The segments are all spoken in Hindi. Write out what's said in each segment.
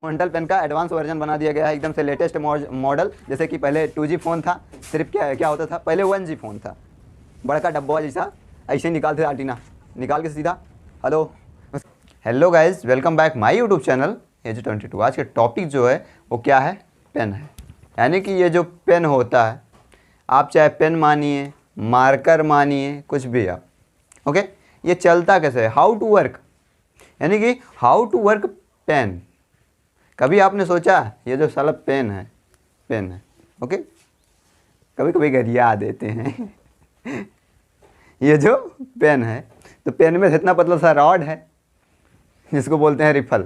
फोनटल पेन का एडवांस वर्जन बना दिया गया है, एकदम से लेटेस्ट मॉडल। जैसे कि पहले 2G फ़ोन था, सिर्फ क्या होता था, पहले 1G फ़ोन था, बड़का डब्बा जैसा, ऐसे ही निकालते थे आर्टिना निकाल के सीधा hello guys, welcome back my YouTube channel AG22। आज के टॉपिक जो है वो क्या है, पेन है। यानी कि ये जो पेन होता है, आप चाहे पेन मानिए, मार्कर मानिए, कुछ भी आप, ओके। ये चलता कैसे है, हाउ टू वर्क, यानी कि हाउ टू वर्क पेन। कभी आपने सोचा ये जो साला पेन है, ओके, कभी कभी गरिया देते हैं ये जो पेन है, तो पेन में इतना पतला सा रॉड है जिसको बोलते हैं रिफल।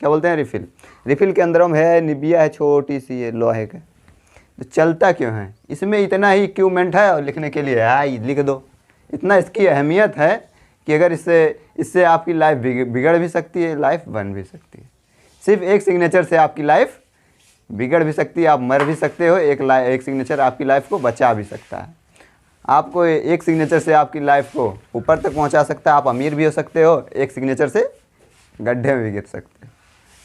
क्या बोलते हैं, रिफिल। रिफिल के अंदर में है निबिया है, छोटी सी है लोहे का। तो चलता क्यों है, इसमें इतना ही इक्विपमेंट है और लिखने के लिए है, लिख दो। इतना इसकी अहमियत है कि अगर इससे आपकी लाइफ बिगड़ भी सकती है, लाइफ बन भी सकती है। सिर्फ एक सिग्नेचर से आपकी लाइफ बिगड़ भी सकती है, आप मर भी सकते हो। एक सिग्नेचर आपकी लाइफ को बचा भी सकता है। आपको एक सिग्नेचर से आपकी लाइफ को ऊपर तक पहुंचा सकता है, आप अमीर भी हो सकते हो, एक सिग्नेचर से गड्ढे में भी गिर सकते हो।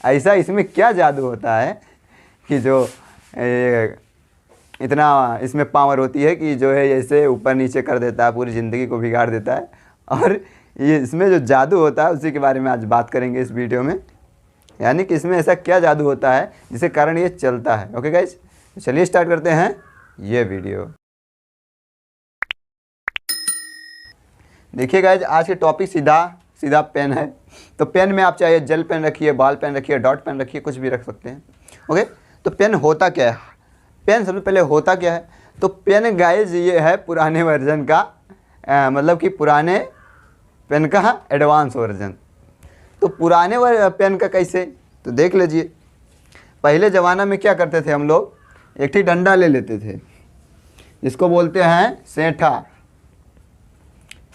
ऐसा इसमें क्या जादू होता है कि जो इतना इसमें पावर होती है कि जो है ऐसे ऊपर नीचे कर देता है, पूरी ज़िंदगी को बिगाड़ देता है। और ये इसमें जो जादू होता है उसी के बारे में आज बात करेंगे इस वीडियो में। यानी कि इसमें ऐसा क्या जादू होता है जिसके कारण ये चलता है। ओके गाइज, चलिए स्टार्ट करते हैं ये वीडियो। देखिए गाइज, आज के टॉपिक सीधा पेन है। तो पेन में आप चाहे जेल पेन रखिए, बॉल पेन रखिए, डॉट पेन रखिए, कुछ भी रख सकते हैं। ओके, तो पेन होता क्या है, पेन सबसे पहले होता क्या है। तो पेन गाइज ये है पुराने वर्जन का, मतलब कि पुराने पेन का एडवांस वर्जन। तो पुराने पेन का कैसे, तो देख लीजिए। पहले ज़माना में क्या करते थे हम लोग, एक ही डंडा ले लेते थे जिसको बोलते हैं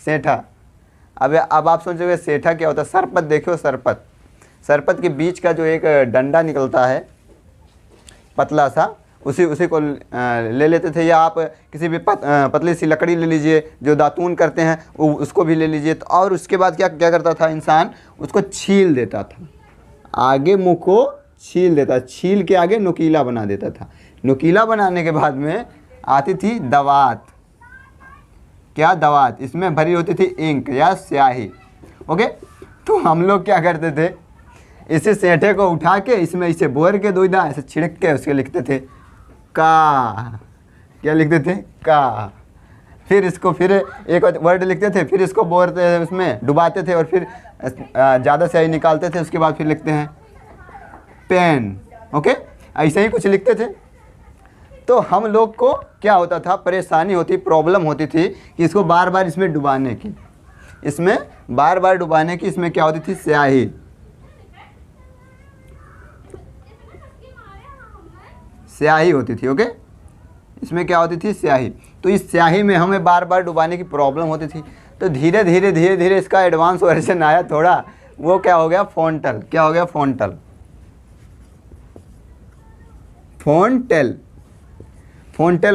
सेठा। अब आप सोचोगे सेठा क्या होता है। सरपत देखो, सरपत के बीच का जो एक डंडा निकलता है पतला सा, उसी को ले लेते थे। या आप किसी भी पतली सी लकड़ी ले लीजिए जो दातून करते हैं, उसको भी ले लीजिए। तो और उसके बाद क्या करता था इंसान, उसको छील देता था, आगे मुंह को छील देता, छील के आगे नुकीला बना देता था। नुकीला बनाने के बाद में आती थी दवात। क्या दवात, इसमें भरी होती थी इंक या स्याही। ओके, तो हम लोग क्या करते थे, इसे सेठे को उठा के इसमें इसे बोर के दूधा ऐसे छिड़क के उसके लिखते थे का। क्या लिखते थे, का। फिर एक वर्ड लिखते थे, फिर इसको बोरते थे, उसमें डुबाते थे और फिर ज़्यादा स्याही निकालते थे। उसके बाद फिर लिखते हैं पेन। ओके, ऐसे ही कुछ लिखते थे। तो हम लोग को क्या होता था, परेशानी होती, प्रॉब्लम होती थी कि इसको बार बार इसमें डुबाने की, इसमें क्या होती थी, स्याही होती थी। ओके, इसमें क्या होती थी, स्याही। तो इस स्याही में हमें बार बार डुबाने की प्रॉब्लम होती थी। तो धीरे धीरे इसका एडवांस वर्जन आया थोड़ा, वो क्या हो गया, फोनटल। क्या हो गया, फोनटेल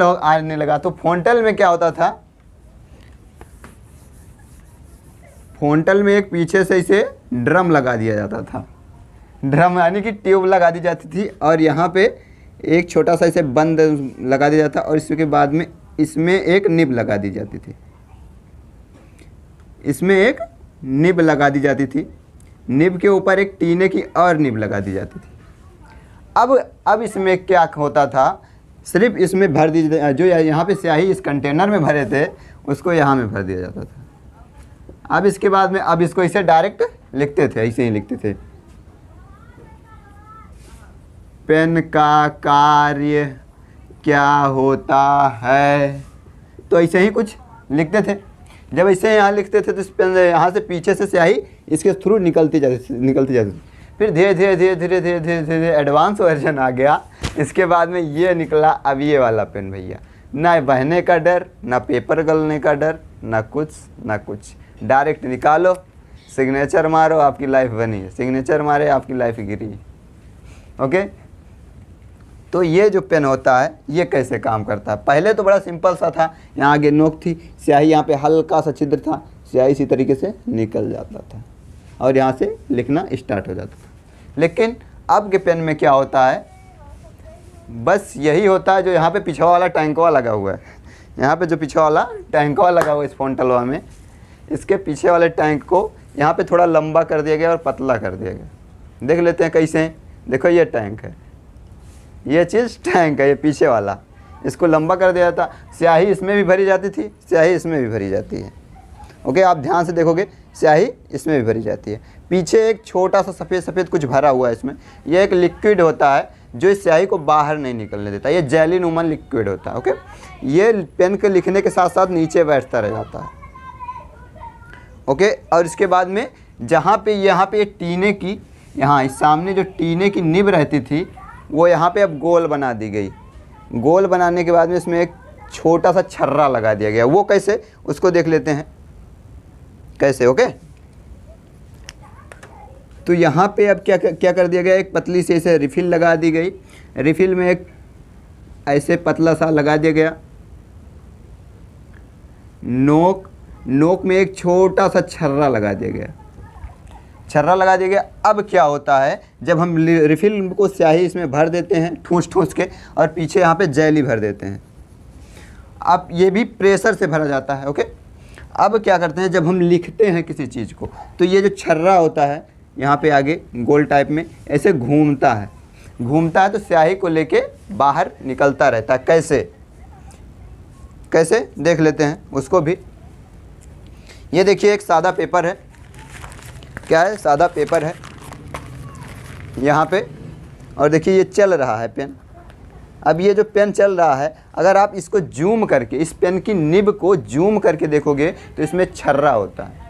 आने लगा। तो फोनटेल में क्या होता था, फोनटेल में एक पीछे से इसे ड्रम लगा दिया जाता था। ड्रम यानी कि ट्यूब लगा दी जाती थी और यहाँ पे एक छोटा सा इसे बंद लगा दिया जाता और इसके बाद में इसमें एक निब लगा दी जाती थी। निब के ऊपर एक टीने की और निब लगा दी जाती थी। अब इसमें क्या होता था, सिर्फ इसमें भर दी, जो यहाँ पे स्याही इस कंटेनर में भरे थे उसको यहाँ में भर दिया जाता था। अब इसके बाद में अब इसको इसे डायरेक्ट लिखते थे, ऐसे ही लिखते थे। पेन का कार्य क्या होता है, तो ऐसे ही कुछ लिखते थे। जब ऐसे यहाँ लिखते थे तो इस पेन यहाँ से पीछे से स्याही इसके थ्रू निकलती जाती। फिर धीरे एडवांस वर्जन आ गया। इसके बाद में ये निकला अब ये वाला पेन भैया, ना बहने का डर, ना पेपर गलने का डर, ना कुछ। डायरेक्ट निकालो, सिग्नेचर मारो, आपकी लाइफ बनी है। सिग्नेचर मारे, आपकी लाइफ गिरी। ओके, तो ये जो पेन होता है ये कैसे काम करता है। पहले तो बड़ा सिंपल सा था, यहाँ आगे नोक थी, स्याही यहाँ पे हल्का सा छिद्र था, स्याही इसी तरीके से निकल जाता था और यहाँ से लिखना स्टार्ट हो जाता था। लेकिन अब के पेन में क्या होता है, बस यही होता है जो यहाँ पे पीछे वाला टैंकवा लगा हुआ है, यहाँ पे जो पीछे वाला टैंकवा लगा हुआ है इस फोनटलवा में, इसके पीछे वाले टैंक को यहाँ पे थोड़ा लंबा कर दिया गया और पतला कर दिया गया। देख लेते हैं कैसे। देखो ये टैंक है, ये चीज़ टैंक है, ये पीछे वाला, इसको लंबा कर दिया था। स्याही इसमें भी भरी जाती थी, स्याही इसमें भी भरी जाती है। ओके, आप ध्यान से देखोगे स्याही इसमें भी भरी जाती है। पीछे एक छोटा सा सफ़ेद सफ़ेद कुछ भरा हुआ है इसमें, ये एक लिक्विड होता है जो इस स्याही को बाहर नहीं निकलने देता, ये जेली नुमा लिक्विड होता है। ओके, ये पेन के लिखने के साथ साथ नीचे बैठता रह जाता है। ओके, और इसके बाद में जहाँ पे यहाँ पे टीने की, यहाँ इस सामने जो टीने की निब रहती थी वो यहाँ पे अब गोल बना दी गई। गोल बनाने के बाद में इसमें एक छोटा सा छर्रा लगा दिया गया। वो कैसे, उसको देख लेते हैं कैसे। ओके, तो यहाँ पे अब क्या क्या कर दिया गया, एक पतली से इसे रिफिल लगा दी गई। रिफिल में एक ऐसे पतला सा लगा दिया गया। नोक में एक छोटा सा छर्रा लगा दिया गया, छर्रा लगा दिया गया। अब क्या होता है, जब हम रिफिल को स्याही इसमें भर देते हैं ठूस ठूस के, और पीछे यहाँ पे जेली भर देते हैं। अब ये भी प्रेशर से भरा जाता है। ओके, अब क्या करते हैं, जब हम लिखते हैं किसी चीज़ को तो ये जो छर्रा होता है यहाँ पे आगे गोल टाइप में ऐसे घूमता है तो स्याही को लेके बाहर निकलता रहता है। कैसे देख लेते हैं उसको भी। ये देखिए एक सादा पेपर है, क्या है, सादा पेपर है यहाँ पे, और देखिए ये चल रहा है पेन। अब ये जो पेन चल रहा है, अगर आप इसको जूम करके, इस पेन की निब को जूम करके देखोगे तो इसमें छर्रा होता है।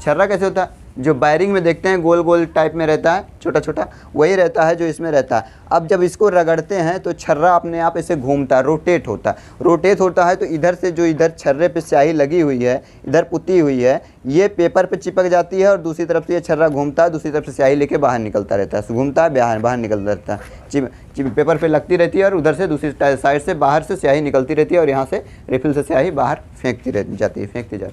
छर्रा कैसे होता है, जो वायरिंग में देखते हैं गोल गोल टाइप में रहता है, छोटा छोटा, वही रहता है जो इसमें रहता है। अब जब इसको रगड़ते हैं तो छर्रा अपने आप ऐसे घूमता है, रोटेट होता है तो इधर से जो इधर छर्रे पे स्याही लगी हुई है, इधर पुती हुई है, ये पेपर पे चिपक जाती है, और दूसरी तरफ से ये छर्रा घूमता है, दूसरी तरफ से स्याही लेके बाहर निकलता रहता है, घूमता है बाहर निकलता रहता है, पेपर पे लगती रहती है, और उधर से दूसरी साइड से बाहर से स्याही निकलती रहती है, और यहाँ से रिफिल से स्याही बाहर फेंकती जाती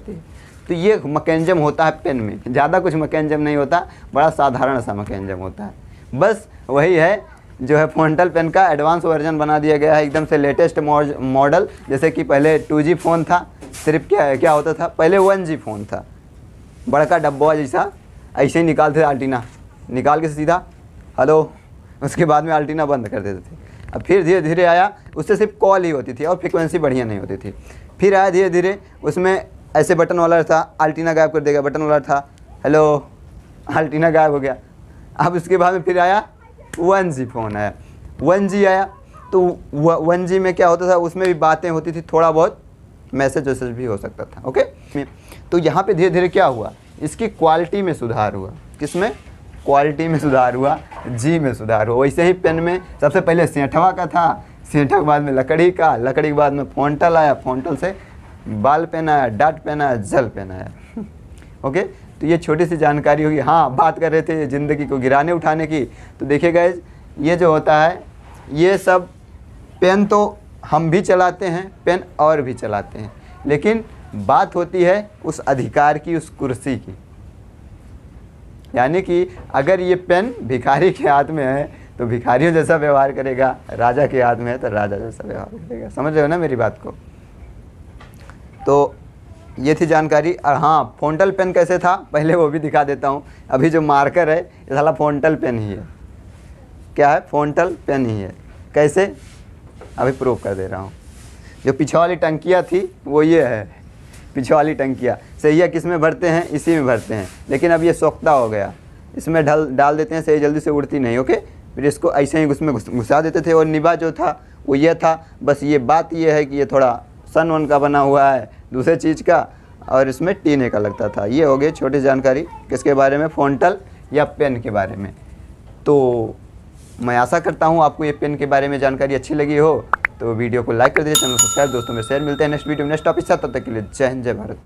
है। तो ये मैकेनिज्म होता है पेन में, ज़्यादा कुछ मैकेनिज्म नहीं होता, बड़ा साधारण सा मैकेनिज्म होता है। बस वही है जो है फोनटल पेन का एडवांस वर्जन बना दिया गया है, एकदम से लेटेस्ट मॉडल। जैसे कि पहले 2G फ़ोन था, सिर्फ क्या होता था, पहले 1G फ़ोन था, बड़का डब्बा जैसा, ऐसे ही निकालते थे आल्टीना, निकाल के सीधा हेलो, उसके बाद में आल्टीना बंद कर देते थे। अब फिर धीरे धीरे आया, उससे सिर्फ कॉल ही होती थी और फ्रिक्वेंसी बढ़िया नहीं होती थी। फिर आया धीरे धीरे, उसमें ऐसे बटन वाला था, आल्टीना गायब कर देगा, बटन वाला था हेलो, आल्टीना गायब हो गया। अब उसके बाद में फिर आया 1G फ़ोन आया, 1G आया, तो 1G में क्या होता था, उसमें भी बातें होती थी, थोड़ा बहुत मैसेज भी हो सकता था। ओके, तो यहाँ पे धीरे धीरे क्या हुआ, इसकी क्वालिटी में सुधार हुआ। किसमें, क्वालिटी में सुधार हुआ, जी में सुधार हुआ। वैसे ही पेन में सबसे पहले सेंठवा का था, सेंठा के बाद में लकड़ी का, लकड़ी के बाद में फोनटल आया, फोनटल से बाल पेन आया, डाट पेन आया, जल पेन आया। ओके, तो ये छोटी सी जानकारी होगी। हाँ, बात कर रहे थे ज़िंदगी को गिराने उठाने की, तो देखिए गाइस, ये जो होता है, ये सब पेन तो हम भी चलाते हैं, पेन और भी चलाते हैं, लेकिन बात होती है उस अधिकार की, उस कुर्सी की। यानी कि अगर ये पेन भिखारी के हाथ में है तो भिखारियों जैसा व्यवहार करेगा, राजा के हाथ में है तो राजा जैसा व्यवहार करेगा। समझ रहे हो ना मेरी बात को। तो ये थी जानकारी। और हाँ, फोनटल पेन कैसे था पहले वो भी दिखा देता हूँ। अभी जो मार्कर है ये साला फोनटल पेन ही है। क्या है, फोनटल पेन ही है। कैसे, अभी प्रूव कर दे रहा हूँ। जो पीछे वाली टंकियाँ थी वो ये है, पीछे वाली टंकियाँ। सही है, किस में भरते हैं, इसी में भरते हैं, लेकिन अब ये सोख्ता हो गया, इसमें डाल देते हैं, सही जल्दी से उड़ती नहीं। ओके, फिर इसको ऐसे ही उसमें घुसा देते थे। और निभा जो था वो ये था। बस ये बात ये है कि ये थोड़ा सन वन का बना हुआ है, दूसरे चीज़ का, और इसमें टीने का लगता था। ये हो गई छोटी जानकारी किसके बारे में, फोनटल या पेन के बारे में। तो मैं आशा करता हूँ आपको ये पेन के बारे में जानकारी अच्छी लगी हो, तो वीडियो को लाइक कर दीजिए, चैनल सब्सक्राइब। दोस्तों में शेयर। मिलते हैं नेक्स्ट वीडियो में नेक्स्ट टॉपिक साथ, तब तक के लिए जय हिंद, जय भारत।